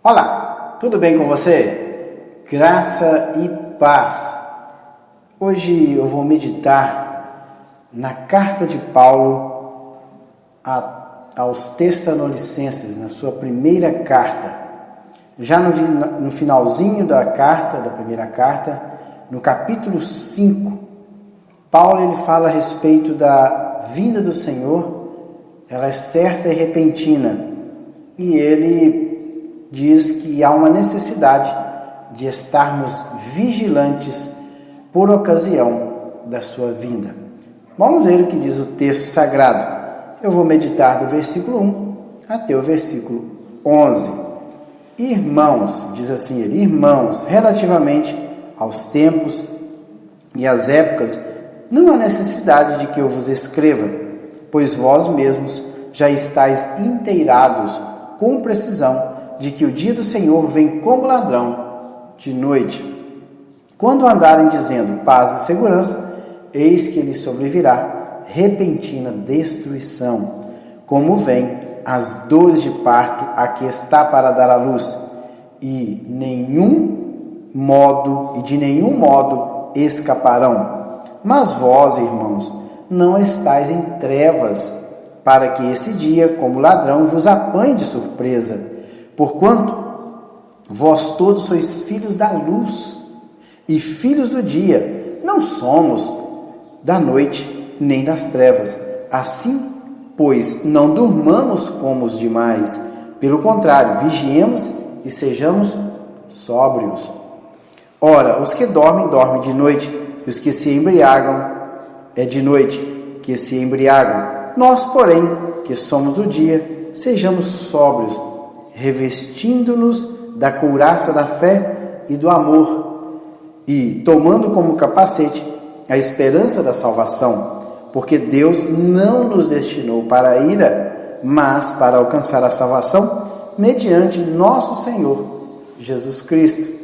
Olá, tudo bem com você? Graça e paz. Hoje eu vou meditar na carta de Paulo aos Tessalonicenses, na sua primeira carta. Já no finalzinho da primeira carta, no capítulo 5, Paulo ele fala a respeito da vinda do Senhor. Ela é certa e repentina, e ele diz que há uma necessidade de estarmos vigilantes por ocasião da sua vinda. Vamos ver o que diz o texto sagrado. Eu vou meditar do versículo 1 até o versículo 11. Irmãos, diz assim ele, irmãos, relativamente aos tempos e às épocas, não há necessidade de que eu vos escreva, pois vós mesmos já estáis inteirados com precisão de que o dia do Senhor vem como ladrão de noite. Quando andarem dizendo paz e segurança, eis que lhes sobrevirá repentina destruição, como vem as dores de parto a que está para dar à luz, e de nenhum modo escaparão. Mas vós, irmãos, não estáis em trevas, para que esse dia, como ladrão, vos apanhe de surpresa. Porquanto vós todos sois filhos da luz e filhos do dia, não somos da noite nem das trevas. Assim, pois, não durmamos como os demais, pelo contrário, vigiemos e sejamos sóbrios. Ora, os que dormem, dormem de noite, e os que se embriagam, é de noite que se embriagam. Nós, porém, que somos do dia, sejamos sóbrios, revestindo-nos da couraça da fé e do amor, e tomando como capacete a esperança da salvação, porque Deus não nos destinou para a ira, mas para alcançar a salvação mediante nosso Senhor Jesus Cristo,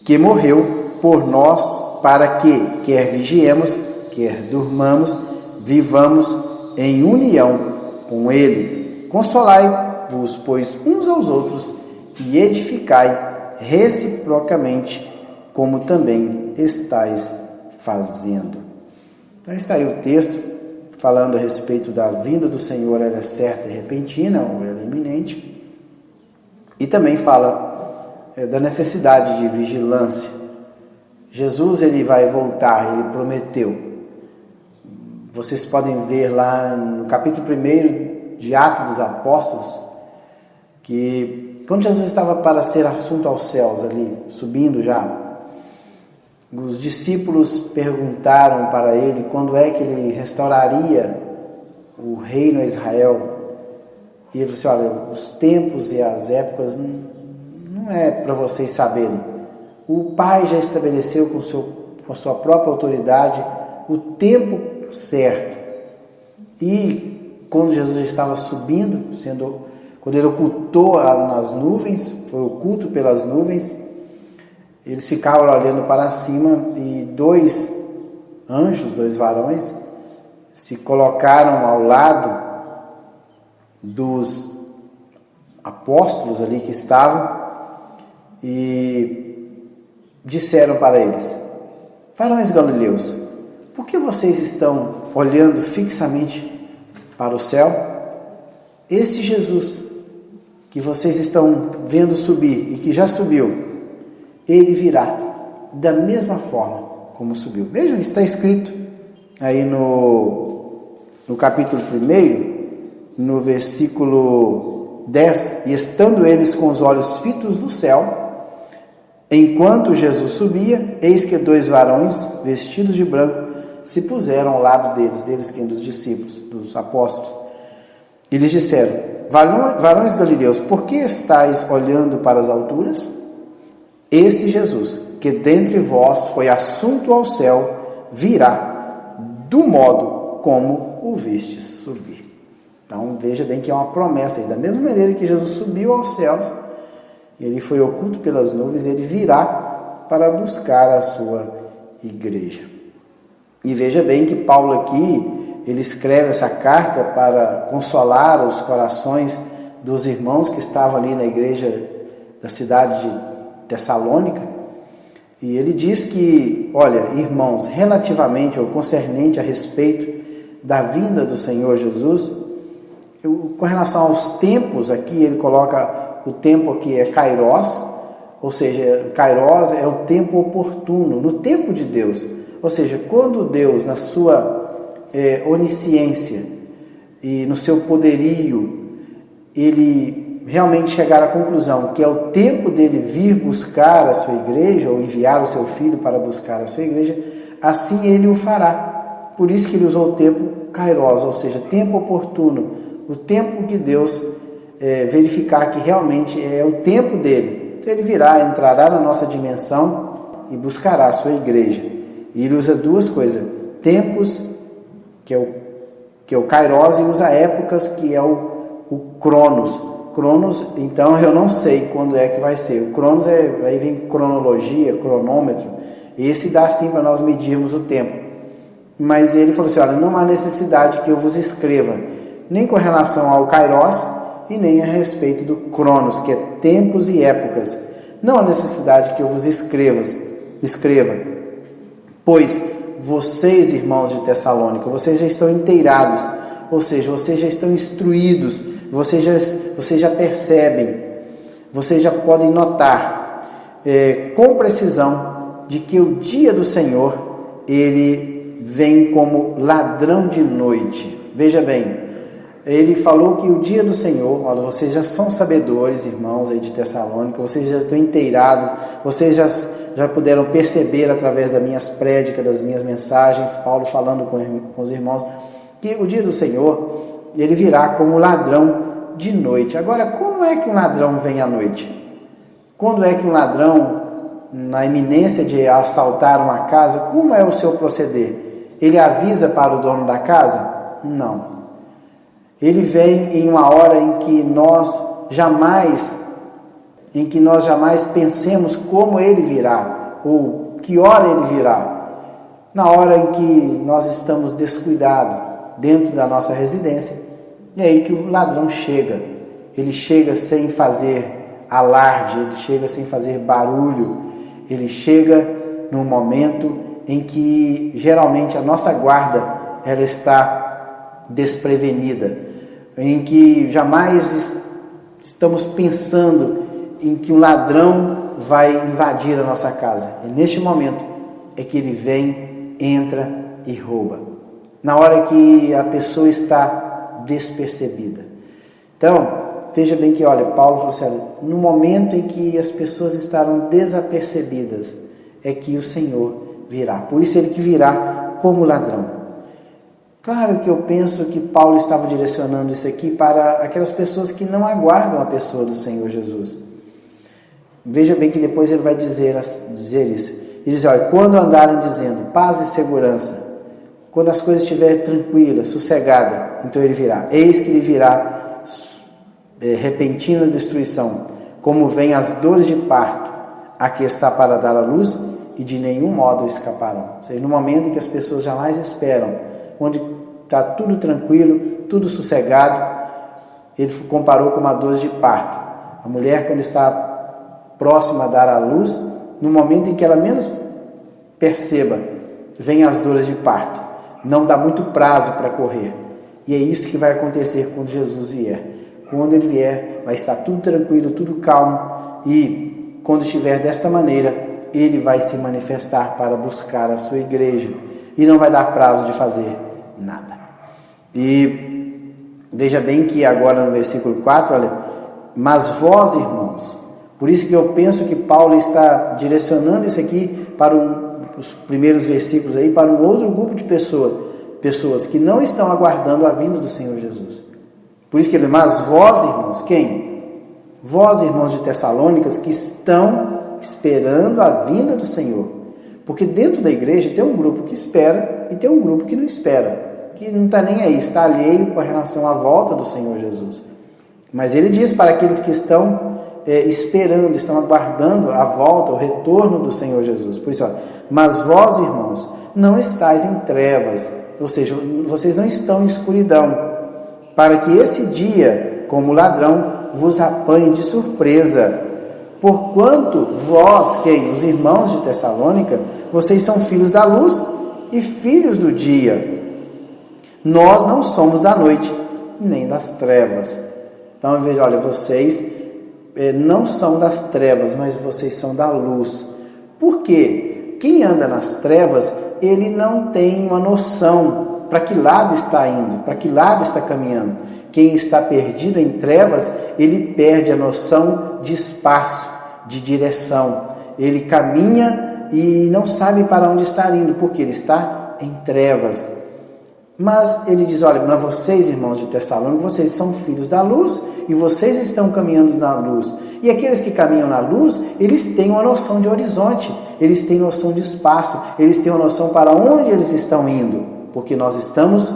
que morreu por nós para que, quer vigiemos, quer durmamos, vivamos em união com Ele. Consolai-vos, pois, uns aos outros e edificai reciprocamente, como também estáis fazendo. Então está aí o texto falando a respeito da vinda do Senhor. Ela é certa e repentina, ou ela é iminente, e também fala da necessidade de vigilância. Jesus ele vai voltar, ele prometeu. Vocês podem ver lá no capítulo 1 de Atos dos Apóstolos, que quando Jesus estava para ser assunto aos céus ali, subindo já, os discípulos perguntaram para ele quando é que ele restauraria o reino a Israel. E ele disse: olha, os tempos e as épocas não é para vocês saberem. O Pai já estabeleceu com sua própria autoridade o tempo certo. E quando Jesus estava subindo, quando ele ocultou nas nuvens, foi oculto pelas nuvens, eles ficavam olhando para cima e dois anjos, dois varões, se colocaram ao lado dos apóstolos ali que estavam e disseram para eles: varões galileus, por que vocês estão olhando fixamente para o céu? Esse Jesus que vocês estão vendo subir e que já subiu, ele virá da mesma forma como subiu. Vejam, está escrito aí no capítulo 1, no versículo 10, e estando eles com os olhos fitos no céu, enquanto Jesus subia, eis que dois varões vestidos de branco se puseram ao lado deles quem? Dos discípulos, dos apóstolos, e lhes disseram: varões galileus, por que estáis olhando para as alturas? Esse Jesus, que dentre vós foi assunto ao céu, virá do modo como o vistes subir. Então veja bem que é uma promessa aí. Da mesma maneira que Jesus subiu aos céus, ele foi oculto pelas nuvens, ele virá para buscar a sua igreja. E veja bem que Paulo aqui, ele escreve essa carta para consolar os corações dos irmãos que estavam ali na igreja da cidade de Tessalônica. E ele diz que, olha, irmãos, relativamente ou concernente a respeito da vinda do Senhor Jesus, com relação aos tempos, aqui ele coloca o tempo que é Kairos, ou seja, Kairos é o tempo oportuno, no tempo de Deus. Ou seja, quando Deus, na sua onisciência e no seu poderio, ele realmente chegar à conclusão que é o tempo dele vir buscar a sua igreja, ou enviar o seu filho para buscar a sua igreja, assim ele o fará. Por isso que ele usou o tempo Kairos, ou seja, tempo oportuno, o tempo que Deus verificar que realmente é o tempo dele. Então ele virá, entrará na nossa dimensão e buscará a sua igreja. E ele usa duas coisas, tempos, que é o Kairos, e usa épocas, que é o Cronos. Cronos, então eu não sei quando é que vai ser. O Cronos aí vem cronologia, cronômetro, e esse dá sim para nós medirmos o tempo. Mas ele falou assim, olha, não há necessidade que eu vos escreva, nem com relação ao Kairos e nem a respeito do Cronos, que é tempos e épocas. Não há necessidade que eu vos escreva, pois vocês, irmãos de Tessalônica, vocês já estão inteirados, ou seja, vocês já estão instruídos, vocês já percebem, vocês já podem notar com precisão de que o dia do Senhor, ele vem como ladrão de noite. Veja bem, ele falou que o dia do Senhor, olha, vocês já são sabedores, irmãos aí de Tessalônica, vocês já estão inteirados, vocês já puderam perceber através das minhas prédicas, das minhas mensagens, Paulo falando com os irmãos, que o dia do Senhor, ele virá como ladrão de noite. Agora, como é que um ladrão vem à noite? Quando é que um ladrão, na iminência de assaltar uma casa, como é o seu proceder? Ele avisa para o dono da casa? Não. Ele vem em uma hora em que nós jamais pensemos como ele virá, ou que hora ele virá. Na hora em que nós estamos descuidados dentro da nossa residência, é aí que o ladrão chega. Ele chega sem fazer alarde, ele chega sem fazer barulho, ele chega num momento em que geralmente a nossa guarda ela está desprevenida, em que jamais estamos pensando em que um ladrão vai invadir a nossa casa. E neste momento é que ele vem, entra e rouba. Na hora que a pessoa está despercebida. Então, veja bem que, olha, Paulo falou assim, olha, no momento em que as pessoas estarão desapercebidas, é que o Senhor virá. Por isso ele que virá como ladrão. Claro que eu penso que Paulo estava direcionando isso aqui para aquelas pessoas que não aguardam a pessoa do Senhor Jesus. Veja bem que depois ele vai dizer isso. Ele diz, olha, quando andarem dizendo paz e segurança, quando as coisas estiverem tranquilas, sossegadas, então ele virá. Eis que ele virá repentina destruição, como vem as dores de parto, a que está para dar a luz, e de nenhum modo escaparão. Ou seja, no momento em que as pessoas jamais esperam, onde está tudo tranquilo, tudo sossegado, ele comparou com uma dor de parto. A mulher, quando está próxima a dar à luz, no momento em que ela menos perceba, vem as dores de parto. Não dá muito prazo para correr. E é isso que vai acontecer quando Jesus vier. Quando ele vier, vai estar tudo tranquilo, tudo calmo. E quando estiver desta maneira, ele vai se manifestar para buscar a sua igreja. E não vai dar prazo de fazer nada. E veja bem que agora no versículo 4, olha, mas vós, irmãos, por isso que eu penso que Paulo está direcionando isso aqui para os primeiros versículos aí, para um outro grupo de pessoas que não estão aguardando a vinda do Senhor Jesus. Por isso que ele, mas vós, irmãos, quem? Vós, irmãos de Tessalônicas, que estão esperando a vinda do Senhor. Porque dentro da igreja tem um grupo que espera e tem um grupo que não espera. que não está nem aí, está alheio com relação à volta do Senhor Jesus. Mas ele diz para aqueles que estão esperando, estão aguardando a volta, o retorno do Senhor Jesus. Por isso, mas vós, irmãos, não estáis em trevas, ou seja, vocês não estão em escuridão, para que esse dia, como ladrão, vos apanhe de surpresa. Porquanto vós, os irmãos de Tessalônica, vocês são filhos da luz e filhos do dia. Nós não somos da noite, nem das trevas. Então, veja, olha, vocês não são das trevas, mas vocês são da luz. Por quê? Quem anda nas trevas, ele não tem uma noção para que lado está indo, para que lado está caminhando. Quem está perdido em trevas, ele perde a noção de espaço, de direção. Ele caminha e não sabe para onde está indo, porque ele está em trevas. Mas ele diz, olha, para vocês, irmãos de Tessalônica, vocês são filhos da luz e vocês estão caminhando na luz. E aqueles que caminham na luz, eles têm uma noção de horizonte, eles têm noção de espaço, eles têm uma noção para onde eles estão indo, porque nós estamos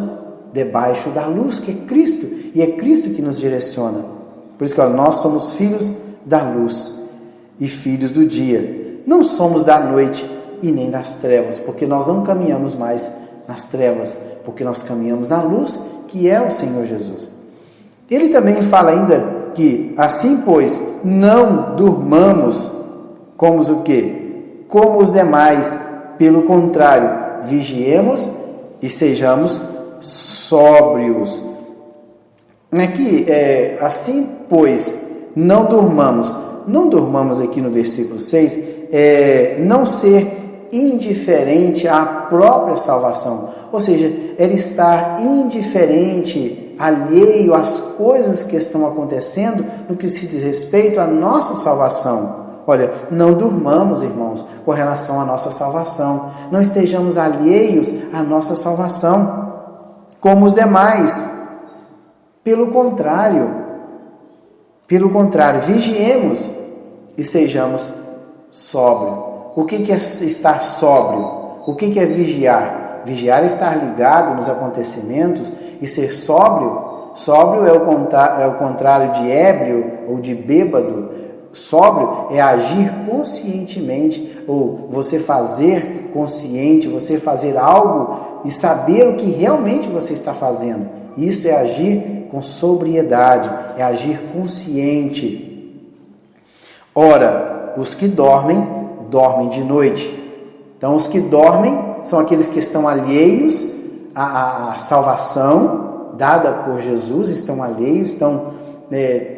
debaixo da luz, que é Cristo, e é Cristo que nos direciona. Por isso que olha, nós somos filhos da luz e filhos do dia. Não somos da noite e nem das trevas, porque nós não caminhamos mais nas trevas, porque nós caminhamos na luz, que é o Senhor Jesus. Ele também fala ainda que, assim pois, não durmamos como o quê? Como os demais, pelo contrário, vigiemos e sejamos sóbrios. Aqui, assim pois, não durmamos aqui no versículo 6, não ser indiferente à própria salvação, ou seja, ele estar indiferente, alheio às coisas que estão acontecendo no que se diz respeito à nossa salvação. Olha, não durmamos, irmãos, com relação à nossa salvação, não estejamos alheios à nossa salvação, como os demais. Pelo contrário, vigiemos e sejamos sóbrios. O que é estar sóbrio? O que é vigiar? Vigiar é estar ligado nos acontecimentos e ser sóbrio. Sóbrio é o contrário de ébrio ou de bêbado. Sóbrio é agir conscientemente, ou você fazer consciente, você fazer algo e saber o que realmente você está fazendo. Isto é agir com sobriedade, é agir consciente. Ora, os que dormem, dormem de noite. Então, os que dormem são aqueles que estão alheios à salvação dada por Jesus, estão alheios, estão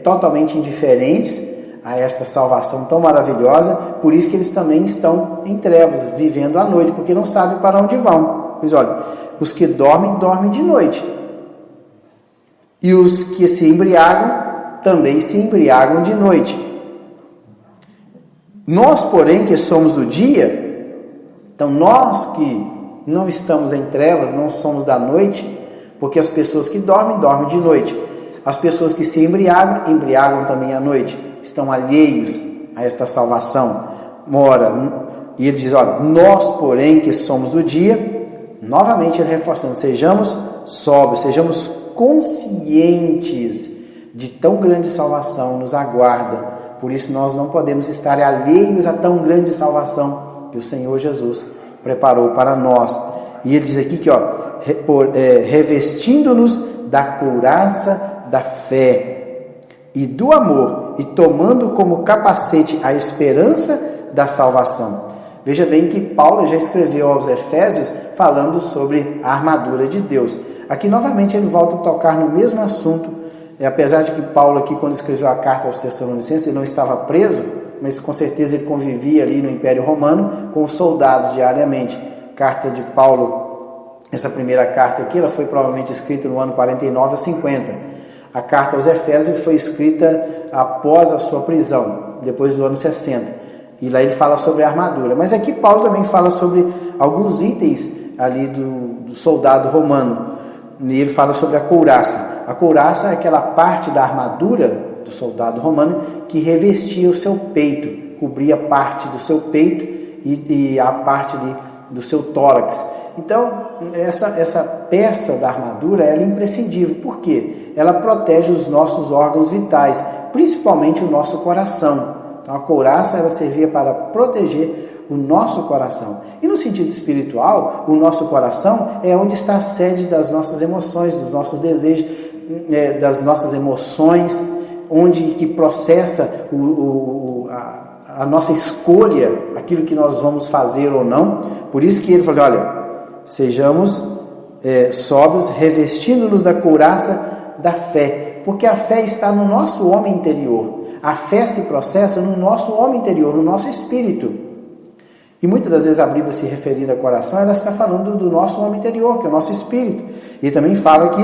totalmente indiferentes a esta salvação tão maravilhosa, por isso que eles também estão em trevas, vivendo à noite, porque não sabem para onde vão. Pois olha, os que dormem, dormem de noite. E os que se embriagam, também se embriagam de noite. Nós, porém, que somos do dia, então nós que não estamos em trevas, não somos da noite, porque as pessoas que dormem, dormem de noite. As pessoas que se embriagam, embriagam também à noite, estão alheios a esta salvação. E ele diz, olha, nós, porém, que somos do dia, novamente ele reforçando, sejamos sóbrios, sejamos conscientes de tão grande salvação nos aguarda. Por isso nós não podemos estar alheios a tão grande salvação que o Senhor Jesus preparou para nós. E ele diz aqui que, revestindo-nos da couraça da fé e do amor, e tomando como capacete a esperança da salvação. Veja bem que Paulo já escreveu aos Efésios falando sobre a armadura de Deus. Aqui novamente ele volta a tocar no mesmo assunto, apesar de que Paulo aqui, quando escreveu a carta aos Tessalonicenses, ele não estava preso, mas com certeza ele convivia ali no Império Romano com os soldados diariamente. Carta de Paulo, essa primeira carta aqui, ela foi provavelmente escrita no ano 49 a 50. A carta aos Efésios foi escrita após a sua prisão, depois do ano 60. E lá ele fala sobre a armadura. Mas aqui Paulo também fala sobre alguns itens ali do soldado romano. E ele fala sobre a couraça. A couraça é aquela parte da armadura do soldado romano que revestia o seu peito, cobria parte do seu peito e a parte ali do seu tórax. Então, essa peça da armadura, ela é imprescindível. Por quê? Ela protege os nossos órgãos vitais, principalmente o nosso coração. Então, a couraça, ela servia para proteger o nosso coração. E no sentido espiritual, o nosso coração é onde está a sede das nossas emoções, dos nossos desejos, das nossas emoções, onde que processa a nossa escolha, aquilo que nós vamos fazer ou não. Por isso que ele falou, olha, sejamos sóbrios, revestindo-nos da couraça da fé, porque a fé está no nosso homem interior. A fé se processa no nosso homem interior, no nosso espírito. E muitas das vezes a Bíblia, se referindo ao coração, ela está falando do nosso homem interior, que é o nosso espírito. E também fala aqui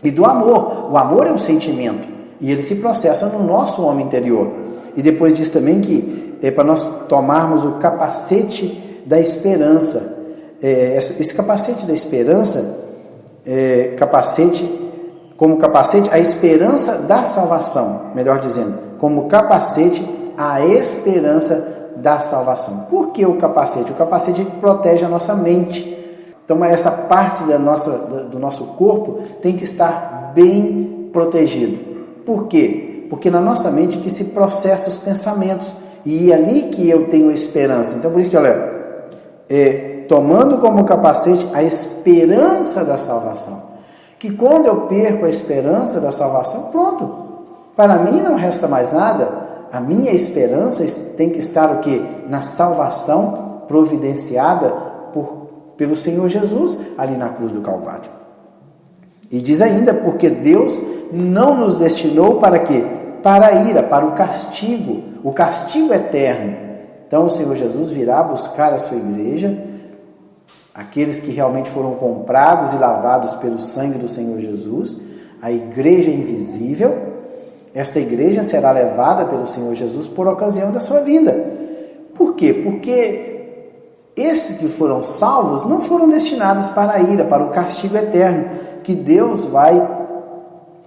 e do amor. O amor é um sentimento e ele se processa no nosso homem interior. E depois diz também que é para nós tomarmos o capacete da esperança. Esse capacete da esperança, como capacete, a esperança da salvação, melhor dizendo, como capacete, a esperança da salvação. Por que o capacete? O capacete protege a nossa mente. Então, essa parte do nosso corpo tem que estar bem protegido. Por quê? Porque na nossa mente que se processa os pensamentos. E é ali que eu tenho esperança. Então, por isso que, olha, tomando como capacete a esperança da salvação. Que quando eu perco a esperança da salvação, pronto. Para mim não resta mais nada. A minha esperança tem que estar o quê? Na salvação providenciada pelo Senhor Jesus ali na cruz do Calvário. E diz ainda, porque Deus não nos destinou para quê? Para a ira, para o castigo eterno. Então o Senhor Jesus virá buscar a sua igreja, aqueles que realmente foram comprados e lavados pelo sangue do Senhor Jesus, a igreja invisível. Esta igreja será levada pelo Senhor Jesus por ocasião da sua vinda. Por quê? Porque esses que foram salvos não foram destinados para a ira, para o castigo eterno, que Deus vai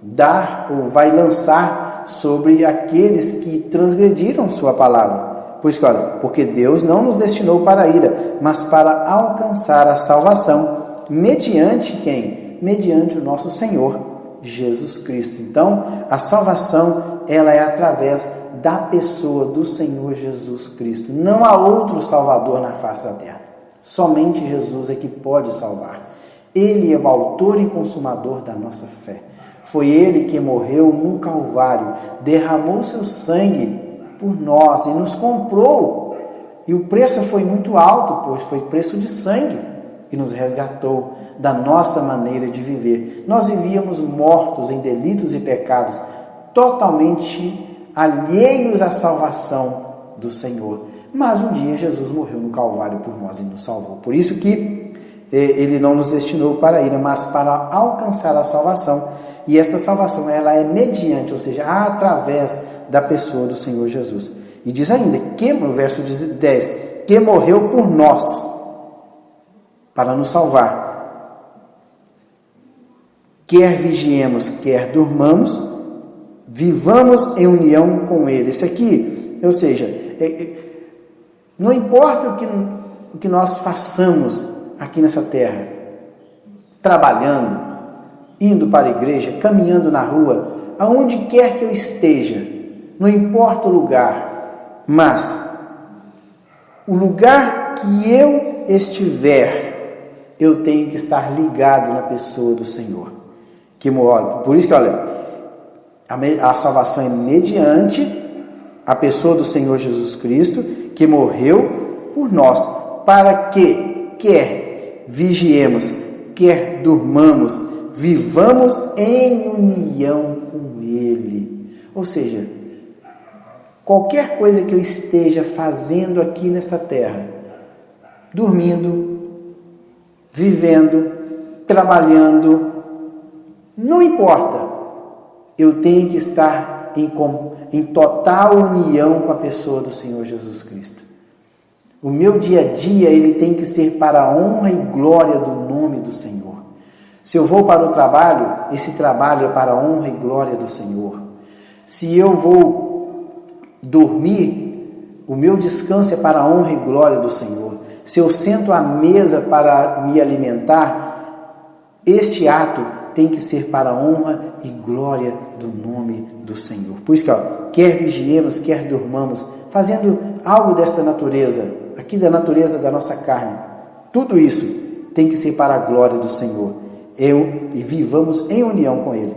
dar ou vai lançar sobre aqueles que transgrediram sua palavra. Por isso que, olha, porque Deus não nos destinou para a ira, mas para alcançar a salvação. Mediante quem? Mediante o nosso Senhor Jesus Cristo. Então, a salvação, ela é através da pessoa do Senhor Jesus Cristo. Não há outro Salvador na face da terra. Somente Jesus é que pode salvar. Ele é o autor e consumador da nossa fé. Foi Ele que morreu no Calvário, derramou seu sangue por nós e nos comprou. E o preço foi muito alto, pois foi preço de sangue. E nos resgatou da nossa maneira de viver. Nós vivíamos mortos em delitos e pecados, totalmente alheios à salvação do Senhor. Mas um dia Jesus morreu no Calvário por nós e nos salvou. Por isso que Ele não nos destinou para a ira, mas para alcançar a salvação. E essa salvação, ela é mediante, ou seja, através da pessoa do Senhor Jesus. E diz ainda, que no verso 10, que morreu por nós, para nos salvar. Quer vigiemos, quer durmamos, vivamos em união com Ele. Isso aqui, ou seja, não importa o que nós façamos aqui nessa terra, trabalhando, indo para a igreja, caminhando na rua, aonde quer que eu esteja, não importa o lugar, mas o lugar que eu estiver, eu tenho que estar ligado na pessoa do Senhor. Por isso que, olha, a salvação é mediante a pessoa do Senhor Jesus Cristo, que morreu por nós, para que, quer vigiemos, quer durmamos, vivamos em união com Ele. Ou seja, qualquer coisa que eu esteja fazendo aqui nesta terra, dormindo, vivendo, trabalhando, não importa, eu tenho que estar em total união com a pessoa do Senhor Jesus Cristo. O meu dia a dia, ele tem que ser para a honra e glória do nome do Senhor. Se eu vou para o trabalho, esse trabalho é para a honra e glória do Senhor. Se eu vou dormir, o meu descanso é para a honra e glória do Senhor. Se eu sento à mesa para me alimentar, este ato tem que ser para a honra e glória do nome do Senhor. Por isso que, quer vigiemos, quer durmamos, fazendo algo desta natureza, aqui da natureza da nossa carne, tudo isso tem que ser para a glória do Senhor. E vivamos em união com Ele.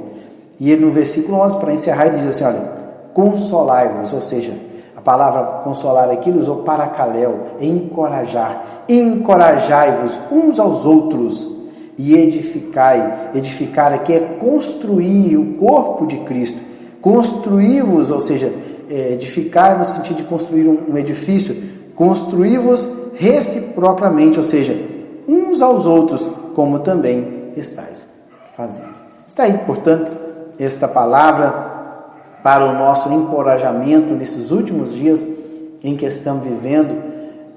E ele no versículo 11, para encerrar, ele diz assim, olha, consolai-vos, ou seja, a palavra consolar aqui ele usou paracaléu, encorajar, encorajai-vos uns aos outros e edificai. Edificar aqui é construir o corpo de Cristo, construí-vos, ou seja, edificar no sentido de construir um edifício, construí-vos reciprocamente, ou seja, uns aos outros, como também estáis fazendo. Está aí, portanto, esta palavra para o nosso encorajamento nesses últimos dias em que estamos vivendo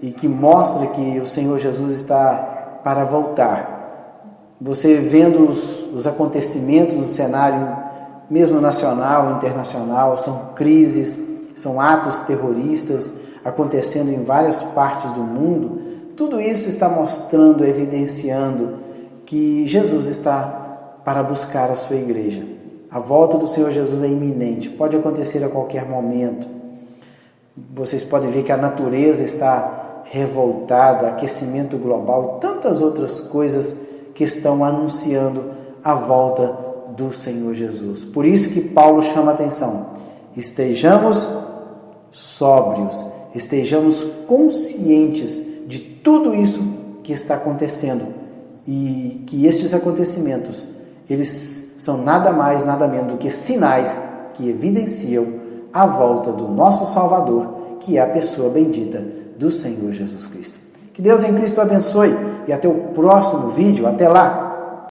e que mostra que o Senhor Jesus está para voltar. Você vendo os acontecimentos no cenário mesmo nacional, internacional, são crises, são atos terroristas acontecendo em várias partes do mundo, tudo isso está mostrando, evidenciando que Jesus está para buscar a sua igreja. A volta do Senhor Jesus é iminente, pode acontecer a qualquer momento. Vocês podem ver que a natureza está revoltada, aquecimento global, tantas outras coisas que estão anunciando a volta do Senhor Jesus. Por isso que Paulo chama a atenção, estejamos sóbrios, estejamos conscientes de tudo isso que está acontecendo e que estes acontecimentos, eles são nada mais, nada menos do que sinais que evidenciam a volta do nosso Salvador, que é a pessoa bendita do Senhor Jesus Cristo. Que Deus em Cristo abençoe e até o próximo vídeo. Até lá!